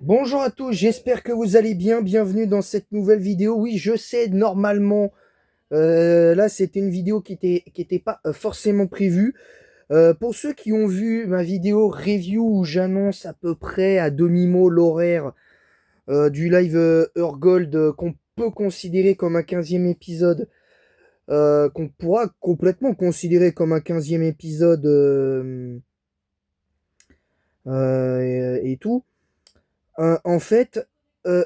Bonjour à tous, j'espère que vous allez bien. Bienvenue dans cette nouvelle vidéo. Oui, je sais, normalement, là, c'était une vidéo qui était pas forcément prévue. Pour ceux qui ont vu ma vidéo review où j'annonce à peu près à demi-mot l'horaire du live Gold qu'on peut considérer comme un 15e épisode, qu'on pourra complètement considérer comme un 15e épisode et tout. En fait, euh,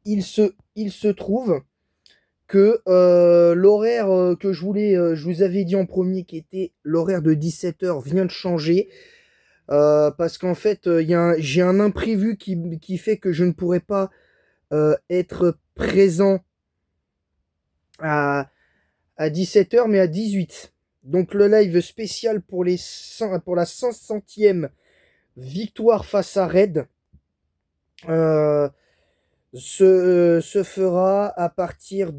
il se trouve que l'horaire que je vous avais dit en premier, qui était l'horaire de 17 h, vient de changer. Parce qu'en fait, j'ai un imprévu qui fait que je ne pourrai pas être présent à, à 17 h, mais à 18. Donc le live spécial pour la 500e victoire face à Red euh, se fera à partir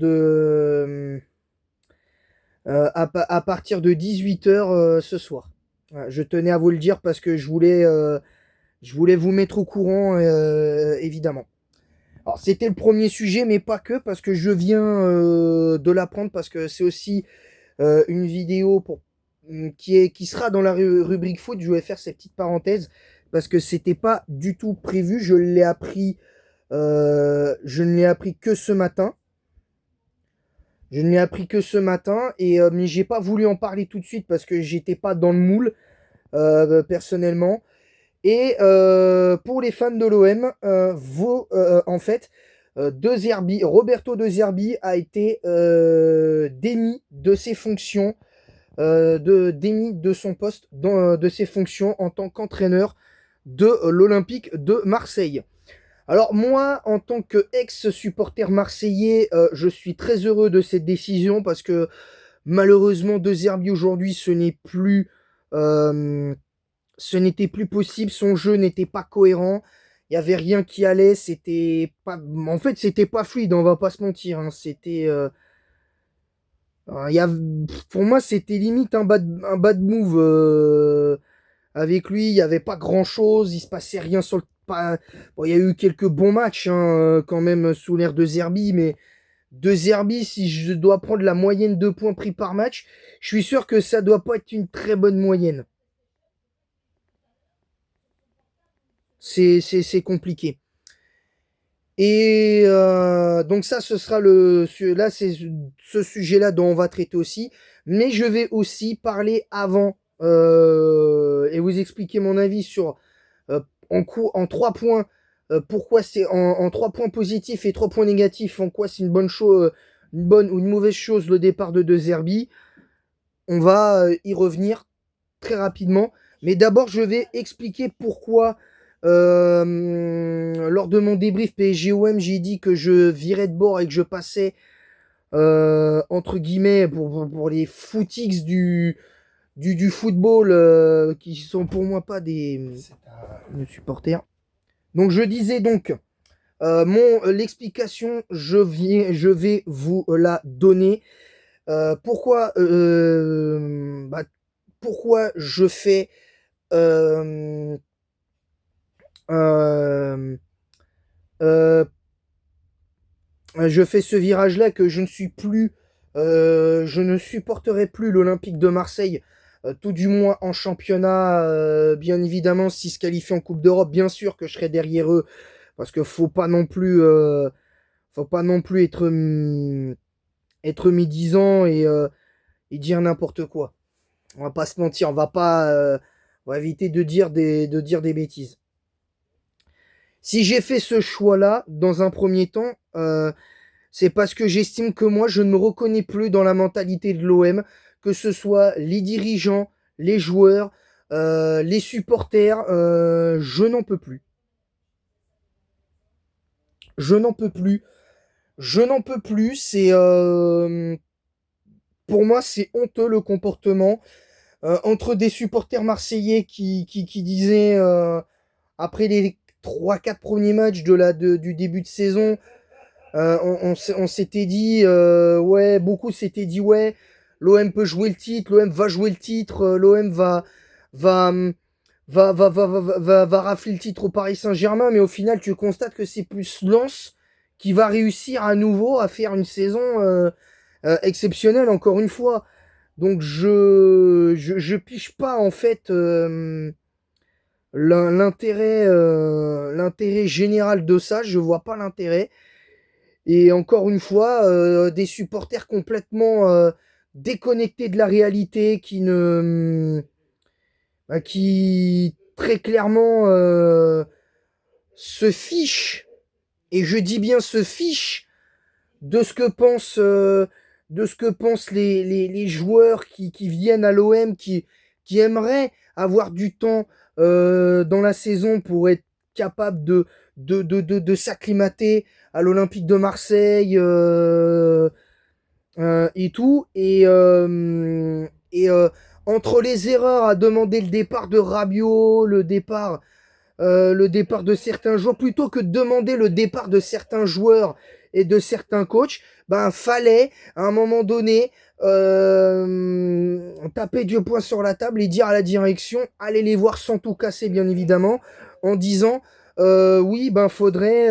à partir de 18 h ce soir. Voilà, je tenais à vous le dire parce que je voulais vous mettre au courant, évidemment. Alors, c'était le premier sujet, mais pas que, parce que je viens de l'apprendre, parce que c'est aussi une vidéo qui sera dans la rubrique foot. Je vais faire cette petite parenthèse, parce que c'était pas du tout prévu. Je ne l'ai appris que ce matin. Je ne l'ai appris que ce matin, mais j'ai pas voulu en parler tout de suite parce que j'étais pas dans le moule, personnellement. Et pour les fans de l'OM, en fait, De Zerbi, Roberto De Zerbi a été démis de ses fonctions, démis de son poste, de ses fonctions en tant qu'entraîneur de l'Olympique de Marseille. Alors moi, en tant qu'ex-supporter marseillais, je suis très heureux de cette décision parce que malheureusement, De Zerbi aujourd'hui, ce n'était plus possible. Son jeu n'était pas cohérent. Il y avait rien qui allait. En fait, c'était pas fluide. On va pas se mentir, hein. Il y a, pour moi, c'était limite un bad move. Avec lui, il y avait pas grand-chose. Il se passait rien sur le pas. Bon, il y a eu quelques bons matchs, hein, quand même sous l'ère de Zerbi, mais de Zerbi, si je dois prendre la moyenne de points pris par match, je suis sûr que ça doit pas être une très bonne moyenne. C'est compliqué. Et donc ça, ce sera là, c'est ce sujet-là dont on va traiter aussi. Mais je vais aussi parler avant et vous expliquer mon avis sur en 3 points. Pourquoi c'est en 3 points positifs et 3 points négatifs, en quoi c'est une bonne chose, une bonne ou une mauvaise chose le départ de Zerbi. On va y revenir très rapidement. Mais d'abord, je vais expliquer pourquoi, lors de mon débrief PSG-OM, j'ai dit que je virais de bord et que je passais, entre guillemets, pour les footix du football, qui sont pour moi pas des supporters. Donc, je disais donc, l'explication, je vais vous la donner. Pourquoi, pourquoi je fais euh, euh, euh, je fais ce virage-là, que je ne supporterai plus l'Olympique de Marseille, tout du moins en championnat. Bien évidemment, s'ils se qualifient en Coupe d'Europe, bien sûr que je serai derrière eux, parce que faut pas non plus être médisant et dire n'importe quoi. On va pas se mentir, on va éviter de dire des bêtises. Si j'ai fait ce choix-là, dans un premier temps, c'est parce que j'estime que moi, je ne me reconnais plus dans la mentalité de l'OM, que ce soit les dirigeants, les joueurs, les supporters, je n'en peux plus. Je n'en peux plus. Je n'en peux plus. Pour moi, c'est honteux le comportement entre des supporters marseillais qui disaient, après les 3 4 premiers matchs du début de saison, on s'était dit, ouais, beaucoup s'étaient dit, ouais, l'OM peut jouer le titre, l'OM va jouer le titre, l'OM va, va rafler le titre au Paris Saint-Germain, mais au final, tu constates que c'est plus Lens qui va réussir à nouveau à faire une saison exceptionnelle, encore une fois. Donc, je pige pas, en fait, l'intérêt général de ça. Je vois pas l'intérêt. Et encore une fois, des supporters complètement déconnectés de la réalité, qui très clairement se fichent, et je dis bien se fichent, de ce que pensent les joueurs qui viennent à l'OM, qui aimeraient avoir du temps dans la saison pour être capable de s'acclimater à l'Olympique de Marseille et tout. Et entre les erreurs à demander le départ de Rabiot, le départ de certains joueurs, plutôt que de demander le départ de certains joueurs et de certains coachs, ben fallait à un moment donné taper du poing sur la table et dire à la direction, allez les voir sans tout casser bien évidemment, en disant oui ben faudrait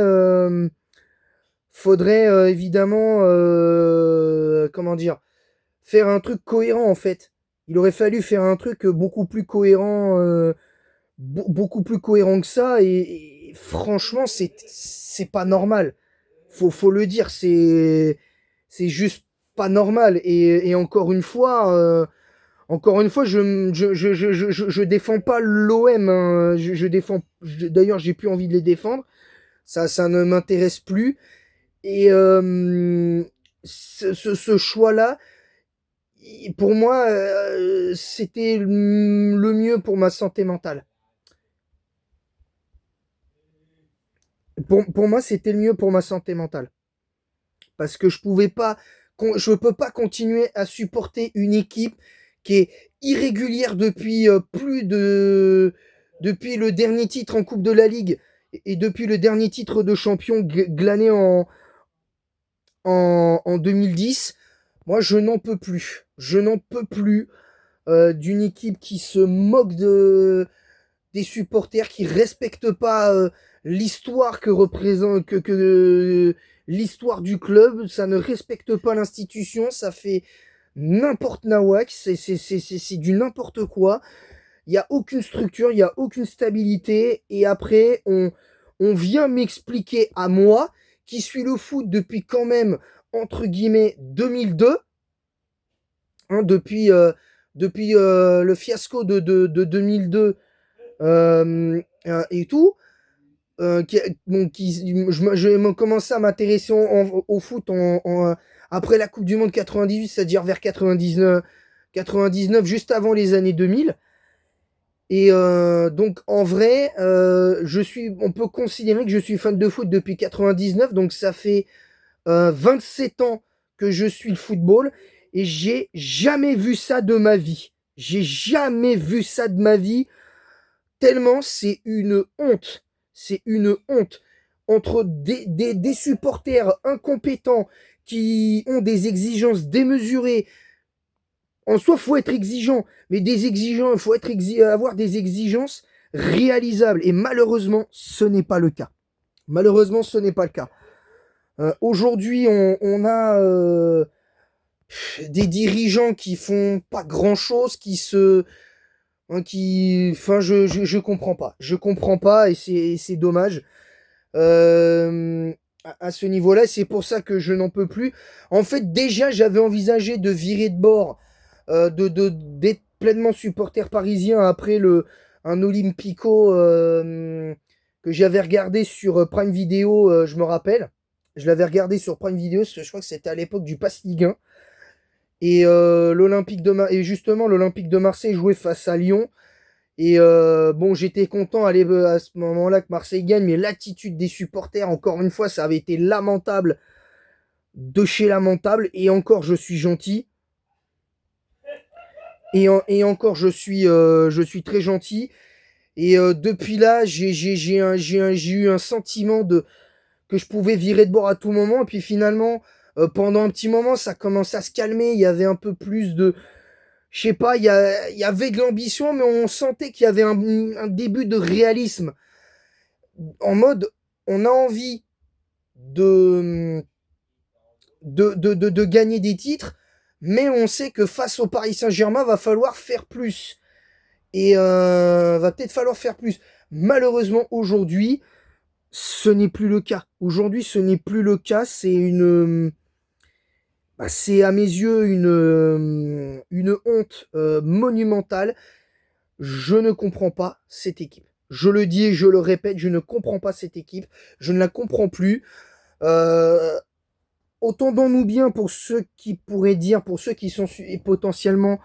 évidemment comment dire, faire un truc cohérent en fait. Il aurait fallu faire un truc beaucoup plus cohérent beaucoup plus cohérent que ça et franchement c'est pas normal, faut le dire, c'est juste pas normal et encore une fois je défends pas l'OM hein. Je défends d'ailleurs j'ai plus envie de les défendre, ça ne m'intéresse plus et ce choix là pour moi c'était le mieux pour ma santé mentale. Pour moi, c'était le mieux pour ma santé mentale. Parce que je peux pas continuer à supporter une équipe qui est irrégulière depuis le dernier titre en Coupe de la Ligue et depuis le dernier titre de champion glané en 2010. Moi, je n'en peux plus. Je n'en peux plus d'une équipe qui se moque des supporters, qui respectent pas l'histoire que représente l'histoire du club, ça ne respecte pas l'institution, ça fait n'importe nawak, c'est du n'importe quoi. Il y a aucune structure, il y a aucune stabilité et après on vient m'expliquer à moi qui suis le foot depuis quand même entre guillemets 2002, hein, depuis le fiasco de 2002 et tout, je commençais à m'intéresser au foot après la Coupe du Monde 98, c'est-à-dire vers 99, juste avant les années 2000. Et donc en vrai, on peut considérer que je suis fan de foot depuis 99, donc ça fait 27 ans que je suis le football et j'ai jamais vu ça de ma vie. J'ai jamais vu ça de ma vie. Tellement c'est une honte. C'est une honte. Entre des supporters incompétents qui ont des exigences démesurées. En soi, faut être exigeant, mais faut avoir des exigences réalisables. Et malheureusement, ce n'est pas le cas. Malheureusement, ce n'est pas le cas. Aujourd'hui, on a des dirigeants qui font pas grand-chose, enfin, je comprends pas. Je comprends pas et c'est dommage. À ce niveau-là, c'est pour ça que je n'en peux plus. En fait, déjà, j'avais envisagé de virer de bord, d'être pleinement supporter parisien après un Olympico que j'avais regardé sur Prime Video, je me rappelle. Je l'avais regardé sur Prime Video, parce que je crois que c'était à l'époque du Pass Ligue 1. Et et justement, l'Olympique de Marseille jouait face à Lyon. Et bon, j'étais content à ce moment-là que Marseille gagne, mais l'attitude des supporters, encore une fois, ça avait été lamentable, de chez lamentable. Et encore, je suis gentil. Et encore, je suis très gentil. Et depuis là, j'ai eu un sentiment que je pouvais virer de bord à tout moment. Et puis finalement, pendant un petit moment, ça commence à se calmer. Il y avait un peu plus Je sais pas, il y avait de l'ambition, mais on sentait qu'il y avait un début de réalisme. En mode, on a envie de, de gagner des titres, mais on sait que face au Paris Saint-Germain, va falloir faire plus. Et va peut-être falloir faire plus. Malheureusement, aujourd'hui, ce n'est plus le cas. Aujourd'hui, ce n'est plus le cas. C'est c'est à mes yeux une honte monumentale. Je ne comprends pas cette équipe. Je le dis et je le répète, je ne comprends pas cette équipe. Je ne la comprends plus. Euh, Entendons-nous bien pour ceux qui pourraient dire, pour ceux qui sont potentiellement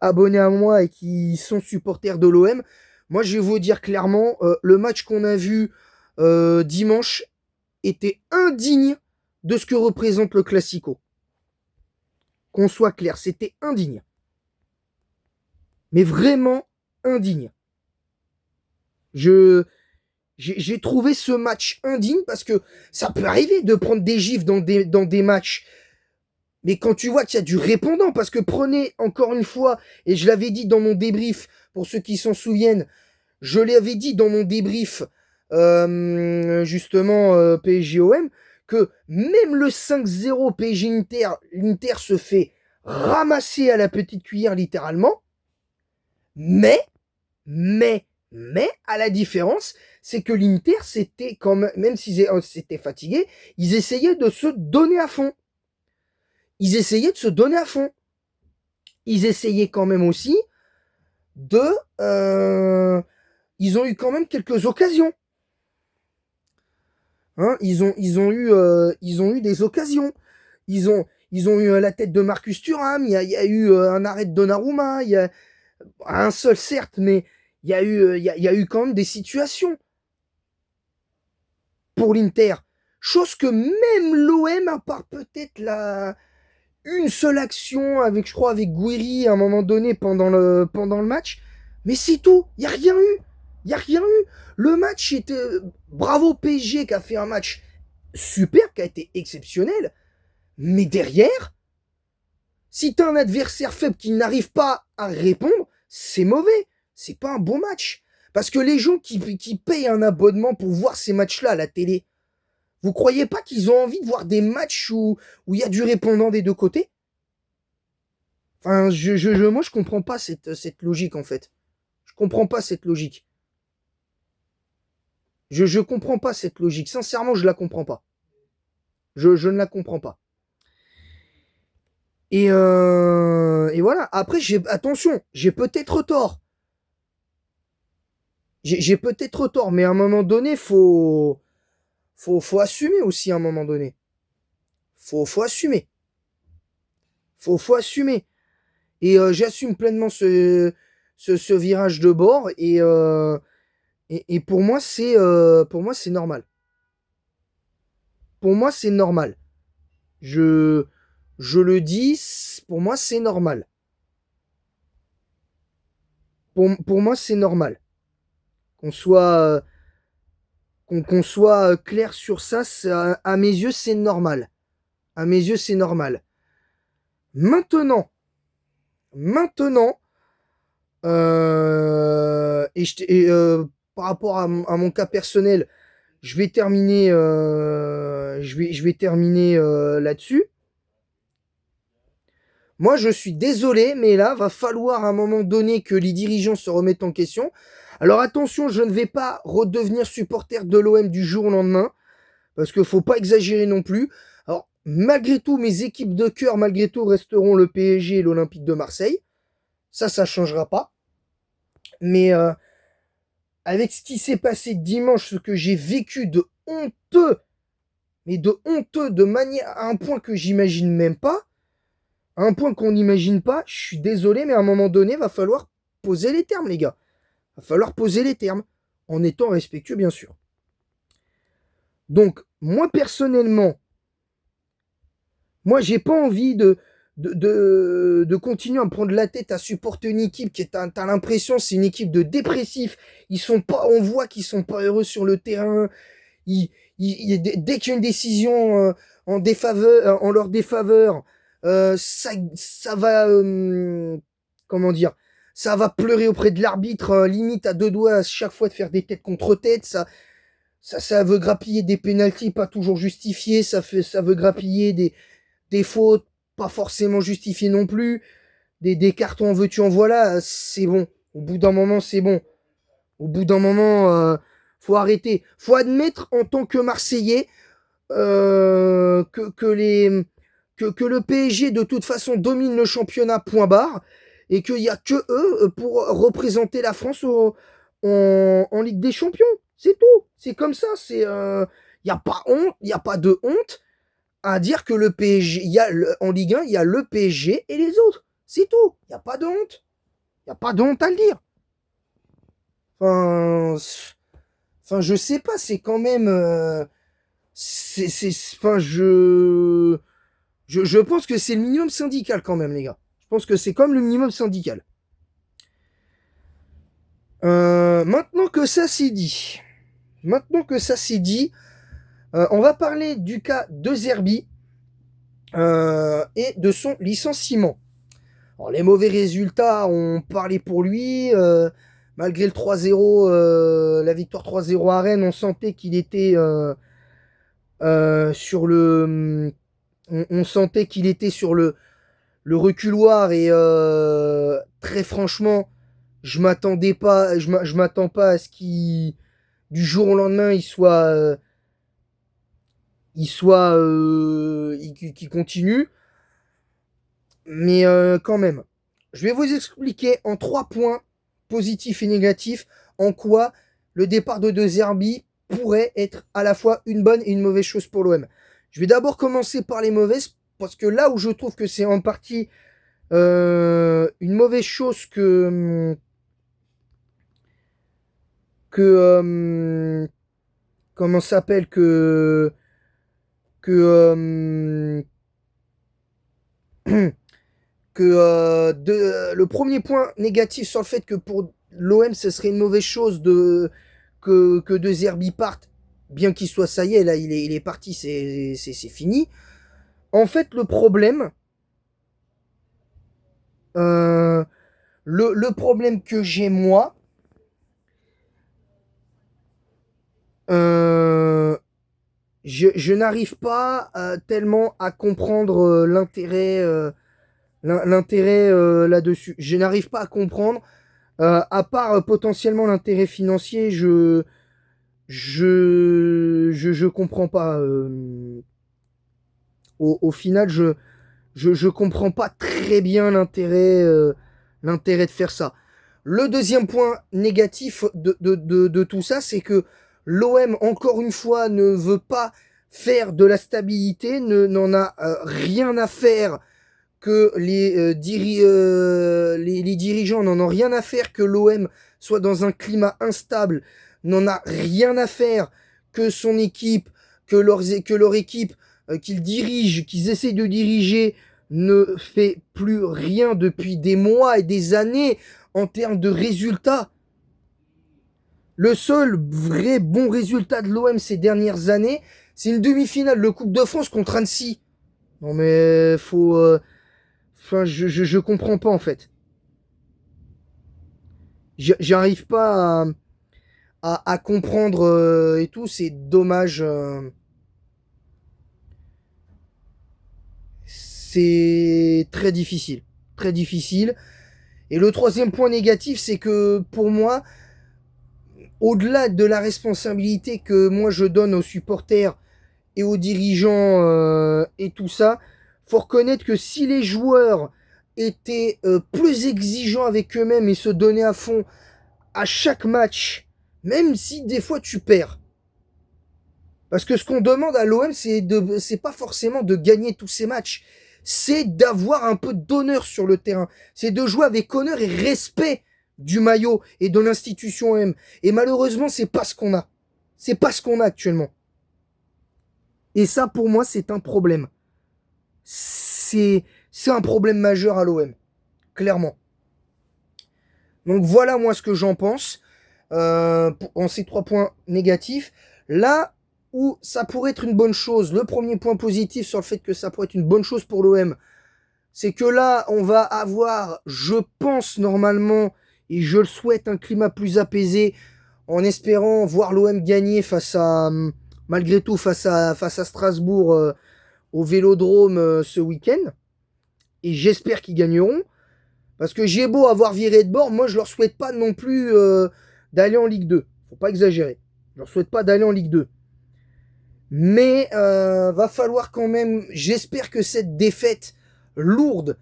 abonnés à moi et qui sont supporters de l'OM. Moi, je vais vous dire clairement, le match qu'on a vu dimanche était indigne de ce que représente le Classico. Qu'on soit clair, c'était indigne. Mais vraiment indigne. J'ai trouvé ce match indigne parce que ça peut arriver de prendre des gifs dans des matchs. Mais quand tu vois qu'il y a du répondant, parce que prenez encore une fois, et je l'avais dit dans mon débrief, pour ceux qui s'en souviennent, je l'avais dit dans mon débrief, justement, PSG-OM, que même le 5-0 PSG-Inter, l'Inter se fait ramasser à la petite cuillère littéralement, mais, à la différence, c'est que l'Inter, c'était quand même s'ils s'étaient fatigués, ils essayaient de se donner à fond. Ils essayaient de se donner à fond. Ils essayaient quand même aussi de... ils ont eu quand même quelques occasions. Hein, ils ont eu des occasions. Ils ont eu la tête de Marcus Thuram, il y a eu un arrêt de Donnarumma, il y a un seul certes, mais il y a eu quand même des situations pour l'Inter. Chose que même l'OM, à part peut-être une seule action avec, je crois, avec Guiri à un moment donné pendant le match, mais c'est tout. Il n'y a rien eu. Il n'y a rien eu. Le match était... Bravo PSG qui a fait un match super, qui a été exceptionnel. Mais derrière, si tu as un adversaire faible qui n'arrive pas à répondre, c'est mauvais. C'est pas un bon match. Parce que les gens qui payent un abonnement pour voir ces matchs-là à la télé, vous croyez pas qu'ils ont envie de voir des matchs où il y a du répondant des deux côtés? Enfin, moi, je comprends pas cette logique, en fait. Je comprends pas cette logique. Je comprends pas cette logique. Sincèrement, je la comprends pas. Je ne la comprends pas. Et voilà. Après, attention, j'ai peut-être tort. J'ai peut-être tort, mais à un moment donné, faut assumer aussi à un moment donné. Faut assumer. Faut assumer. Et j'assume pleinement ce virage de bord et pour moi c'est normal. Pour moi c'est normal. Je le dis, pour moi c'est normal. Pour moi c'est normal. Qu'on soit qu'on soit clair sur ça, à mes yeux c'est normal. À mes yeux c'est normal. Maintenant par rapport à mon cas personnel, je vais terminer, je vais terminer là-dessus. Moi, je suis désolé, mais là, va falloir à un moment donné que les dirigeants se remettent en question. Alors attention, je ne vais pas redevenir supporter de l'OM du jour au lendemain, parce qu'il faut pas exagérer non plus. Alors, malgré tout, mes équipes de cœur, malgré tout, resteront le PSG et l'Olympique de Marseille. Ça changera pas. Mais avec ce qui s'est passé dimanche, ce que j'ai vécu de honteux, mais de honteux, de manière à un point que j'imagine même pas, à un point qu'on n'imagine pas, je suis désolé, mais à un moment donné, va falloir poser les termes, les gars. Va falloir poser les termes, en étant respectueux, bien sûr. Donc, moi, personnellement, moi, j'ai pas envie de continuer à me prendre la tête à supporter une équipe qui est, t'as l'impression, c'est une équipe de dépressifs. Ils sont pas, on voit qu'ils sont pas heureux sur le terrain. Dès qu'il y a une décision en leur défaveur, ça va comment dire, ça va pleurer auprès de l'arbitre, limite à deux doigts à chaque fois de faire des têtes contre têtes, ça veut grappiller des pénaltys pas toujours justifiés, ça veut grappiller des fautes pas forcément justifiées non plus, des cartons en veux-tu en voilà, c'est bon. Au bout d'un moment, c'est bon. Au bout d'un moment, faut arrêter. Faut admettre en tant que Marseillais que le PSG de toute façon domine le championnat point barre et qu'il n'y a que eux pour représenter la France en Ligue des Champions. C'est tout. C'est comme ça. C'est y a pas honte, il y a pas de honte à dire que le PSG, en Ligue 1, il y a le PSG et les autres. C'est tout. Il n'y a pas de honte. Il n'y a pas de honte à le dire. Enfin, je sais pas, c'est quand même. Enfin, je pense que c'est le minimum syndical quand même, les gars. Je pense que c'est comme le minimum syndical. Maintenant que ça c'est dit, on va parler du cas de Zerbi et de son licenciement. Alors, les mauvais résultats ont parlé pour lui. Malgré le 3-0, la victoire 3-0 à Rennes, on sentait qu'il était sur le. On sentait qu'il était sur le reculoir et très franchement, je m'attends pas à ce qu'il du jour au lendemain qu'il continue. Mais quand même, je vais vous expliquer en 3 points positifs et négatifs en quoi le départ de De Zerbi pourrait être à la fois une bonne et une mauvaise chose pour l'OM. Je vais d'abord commencer par les mauvaises, parce que là où je trouve que c'est en partie une mauvaise chose que comment ça s'appelle que le premier point négatif sur le fait que pour l'OM ce serait une mauvaise chose que De Zerbi parte, bien qu'il soit, ça y est, là il est parti, c'est fini. En fait, le problème, le problème que j'ai moi, je n'arrive pas tellement à comprendre l'intérêt là-dessus. Je n'arrive pas à comprendre, à part potentiellement l'intérêt financier, je comprends pas. Au final, je comprends pas très bien l'intérêt de faire ça. Le deuxième point négatif de tout ça, c'est que l'OM, encore une fois, ne veut pas faire de la stabilité, n'en a rien à faire que les dirigeants n'en ont rien à faire que l'OM soit dans un climat instable, n'en a rien à faire que son équipe, que leur équipe qu'ils essaient de diriger ne fait plus rien depuis des mois et des années en termes de résultats. Le seul vrai bon résultat de l'OM ces dernières années, c'est une demi-finale de Coupe de France contre Annecy. Non mais faut... Enfin, je comprends pas en fait. J'arrive pas à comprendre et tout, c'est dommage. C'est très difficile. Très difficile. Et le troisième point négatif, c'est que pour moi, au-delà de la responsabilité que moi je donne aux supporters et aux dirigeants et tout ça, faut reconnaître que si les joueurs étaient plus exigeants avec eux-mêmes et se donnaient à fond à chaque match, même si des fois tu perds. Parce que ce qu'on demande à l'OM, c'est pas forcément de gagner tous ces matchs. C'est d'avoir un peu d'honneur sur le terrain. C'est de jouer avec honneur et respect du maillot et de l'institution OM. Et malheureusement, c'est pas ce qu'on a. C'est pas ce qu'on a actuellement. Et ça, pour moi, c'est un problème. C'est un problème majeur à l'OM. Clairement. Donc voilà moi ce que j'en pense. En ces 3 points négatifs. Là où ça pourrait être une bonne chose, le premier point positif sur le fait que ça pourrait être une bonne chose pour l'OM, c'est que là, on va avoir, je pense normalement, et je le souhaite, un climat plus apaisé, en espérant voir l'OM gagner malgré tout, face à Strasbourg au Vélodrome ce week-end. Et j'espère qu'ils gagneront. Parce que j'ai beau avoir viré de bord, moi je leur souhaite pas non plus d'aller en Ligue 2. Faut pas exagérer. Je leur souhaite pas d'aller en Ligue 2. Mais va falloir quand même, j'espère que cette défaite lourde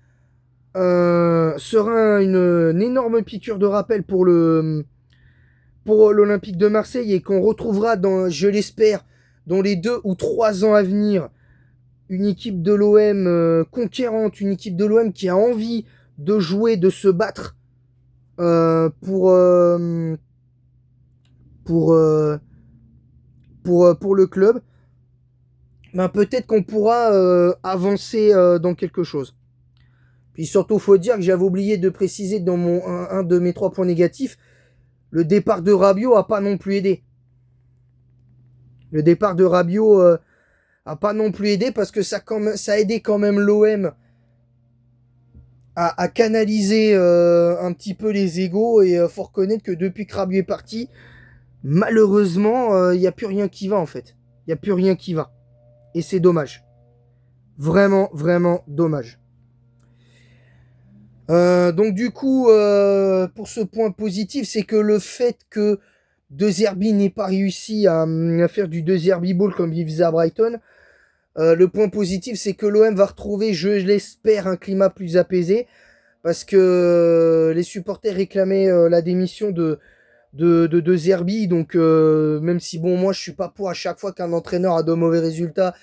sera une énorme piqûre de rappel pour l'Olympique de Marseille et qu'on retrouvera, je l'espère, dans les 2 ou 3 ans à venir, une équipe de l'OM conquérante, une équipe de l'OM qui a envie de jouer, de se battre pour, pour le club. Ben, peut-être qu'on pourra avancer dans quelque chose. Puis surtout, faut dire que j'avais oublié de préciser dans un de mes 3 points négatifs, le départ de Rabiot a pas non plus aidé. Le départ de Rabiot a pas non plus aidé parce que ça a aidé quand même l'OM à canaliser un petit peu les égos et faut reconnaître que depuis que Rabiot est parti, malheureusement, il n'y a plus rien qui va en fait. Il n'y a plus rien qui va. Et c'est dommage. Vraiment, vraiment dommage. Donc du coup, pour ce point positif, c'est que le fait que De Zerbi n'ait pas réussi à faire du De Zerbi Ball comme il faisait à Brighton, le point positif, c'est que l'OM va retrouver, je l'espère, un climat plus apaisé, parce que les supporters réclamaient la démission de Zerbi, donc même si bon, moi je suis pas pour à chaque fois qu'un entraîneur a de mauvais résultats,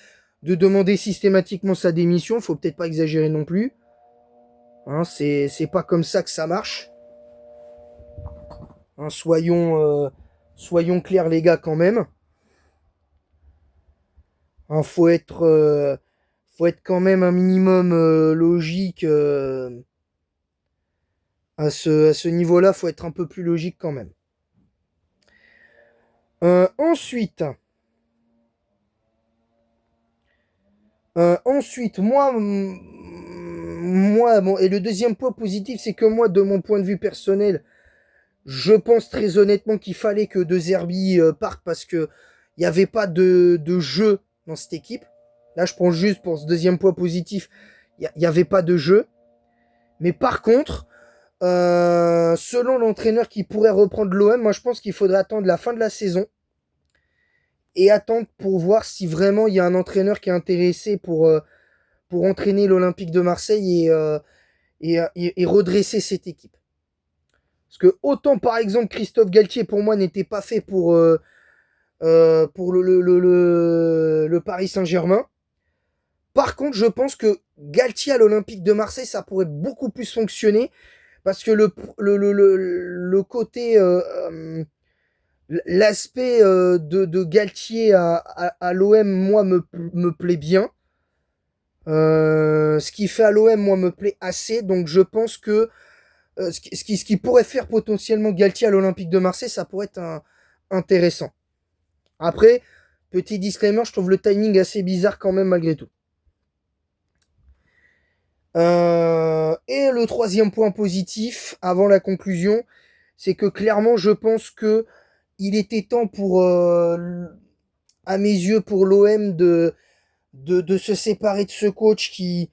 de demander systématiquement sa démission, faut peut-être pas exagérer non plus. Hein, c'est pas comme ça que ça marche. Hein, soyons clairs les gars quand même. Hein, faut être quand même un minimum logique à ce niveau-là. Faut être un peu plus logique quand même. Ensuite, moi, bon, et le deuxième point positif, c'est que moi, de mon point de vue personnel, je pense très honnêtement qu'il fallait que De Zerbi parte parce que il n'y avait pas de jeu dans cette équipe. Là, je prends juste pour ce deuxième point positif, il n'y avait pas de jeu. Mais par contre, selon l'entraîneur qui pourrait reprendre l'OM, moi je pense qu'il faudrait attendre la fin de la saison et attendre pour voir si vraiment il y a un entraîneur qui est intéressé pour entraîner l'Olympique de Marseille et redresser cette équipe. Parce que autant par exemple Christophe Galtier pour moi n'était pas fait pour le Paris Saint-Germain. Par contre, je pense que Galtier à l'Olympique de Marseille, ça pourrait beaucoup plus fonctionner parce que le côté, l'aspect de Galtier à l'OM, moi, me plaît bien. Ce qu'il fait à l'OM, moi, me plaît assez. Donc, je pense que ce qui pourrait faire potentiellement Galtier à l'Olympique de Marseille, ça pourrait être intéressant. Après, petit disclaimer, je trouve le timing assez bizarre quand même malgré tout. Et le troisième point positif, avant la conclusion, c'est que clairement, je pense que il était temps à mes yeux, pour l'OM de se séparer de ce coach qui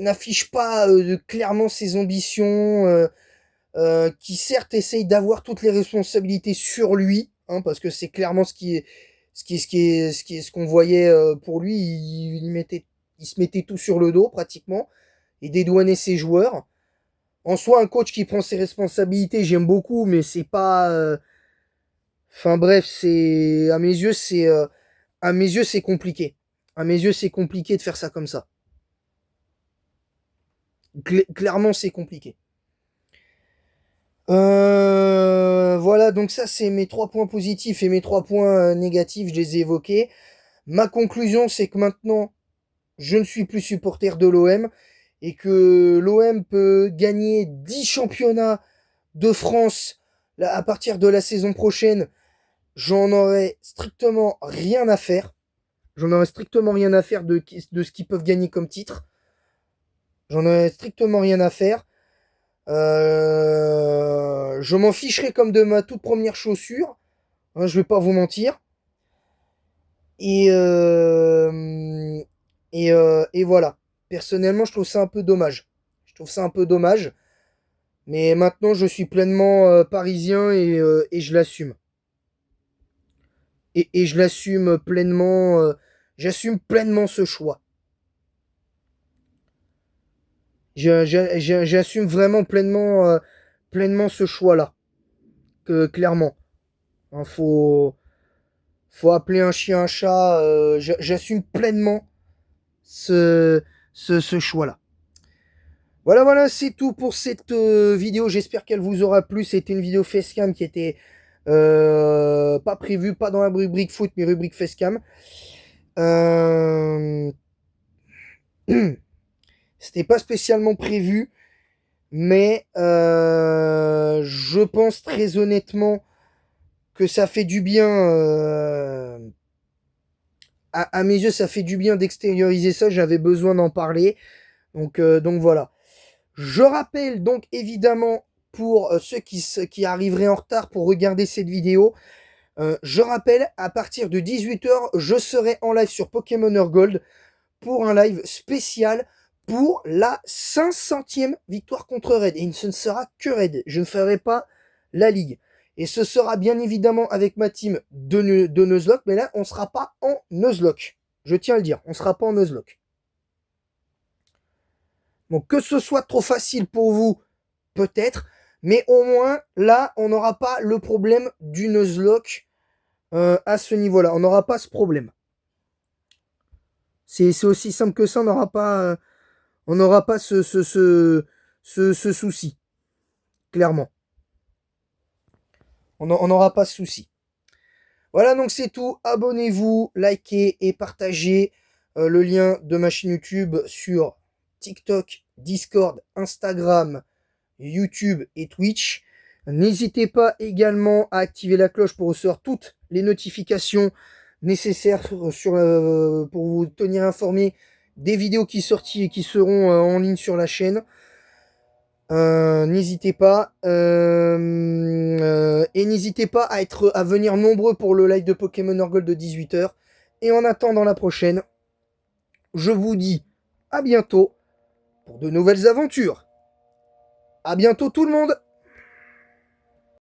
n'affiche pas clairement ses ambitions, qui certes essaye d'avoir toutes les responsabilités sur lui, hein, parce que c'est clairement ce qu'on voyait pour lui, il se mettait tout sur le dos pratiquement et dédouanait ses joueurs. En soi, un coach qui prend ses responsabilités, j'aime beaucoup, mais c'est pas. Enfin bref, c'est à mes yeux c'est compliqué. À mes yeux c'est compliqué de faire ça comme ça. Clairement c'est compliqué. Voilà, donc ça c'est mes 3 points positifs et mes 3 points négatifs, je les ai évoqués. Ma conclusion c'est que maintenant je ne suis plus supporter de l'OM et que l'OM peut gagner 10 championnats de France à partir de la saison prochaine. J'en aurais strictement rien à faire. J'en aurais strictement rien à faire de ce qu'ils peuvent gagner comme titre. J'en ai strictement rien à faire. Je m'en ficherai comme de ma toute première chaussure. Hein, je vais pas vous mentir. Et, et voilà. Personnellement, je trouve ça un peu dommage. Je trouve ça un peu dommage. Mais maintenant, je suis pleinement parisien et je l'assume. Et je l'assume pleinement. J'assume pleinement ce choix. J'assume vraiment pleinement ce choix-là. Clairement. Hein, faut appeler un chien un chat. J'assume pleinement ce, ce choix-là. Voilà, voilà, c'est tout pour cette vidéo. J'espère qu'elle vous aura plu. C'était une vidéo facecam qui était pas prévue, pas dans la rubrique foot, mais rubrique facecam. Euh... C'était pas spécialement prévu, mais je pense très honnêtement que ça fait du bien. À mes yeux, ça fait du bien d'extérioriser ça. J'avais besoin d'en parler. Donc voilà. Je rappelle donc évidemment pour ceux qui arriveraient en retard pour regarder cette vidéo, je rappelle à partir de 18 h, je serai en live sur Pokémon Earth Gold pour un live spécial pour la 500e victoire contre Red. Et ce ne sera que Red. Je ne ferai pas la ligue. Et ce sera bien évidemment avec ma team de Nuzlocke, mais là on ne sera pas en Nuzlocke. Je tiens à le dire, on ne sera pas en Nuzlocke. Donc que ce soit trop facile pour vous, peut-être, mais au moins là, on n'aura pas le problème du Nuzlocke à ce niveau-là. On n'aura pas ce problème. C'est aussi simple que ça, on n'aura pas ce souci, clairement. On n'aura pas ce souci. Voilà, donc c'est tout. Abonnez-vous, likez et partagez le lien de ma chaîne YouTube sur TikTok, Discord, Instagram, YouTube et Twitch. N'hésitez pas également à activer la cloche pour recevoir toutes les notifications nécessaires pour vous tenir informé des vidéos qui sortent et qui seront en ligne sur la chaîne. N'hésitez pas et n'hésitez pas à venir nombreux pour le live de Pokémon Earth Gold de 18 h. Et en attendant la prochaine, je vous dis à bientôt pour de nouvelles aventures. À bientôt tout le monde!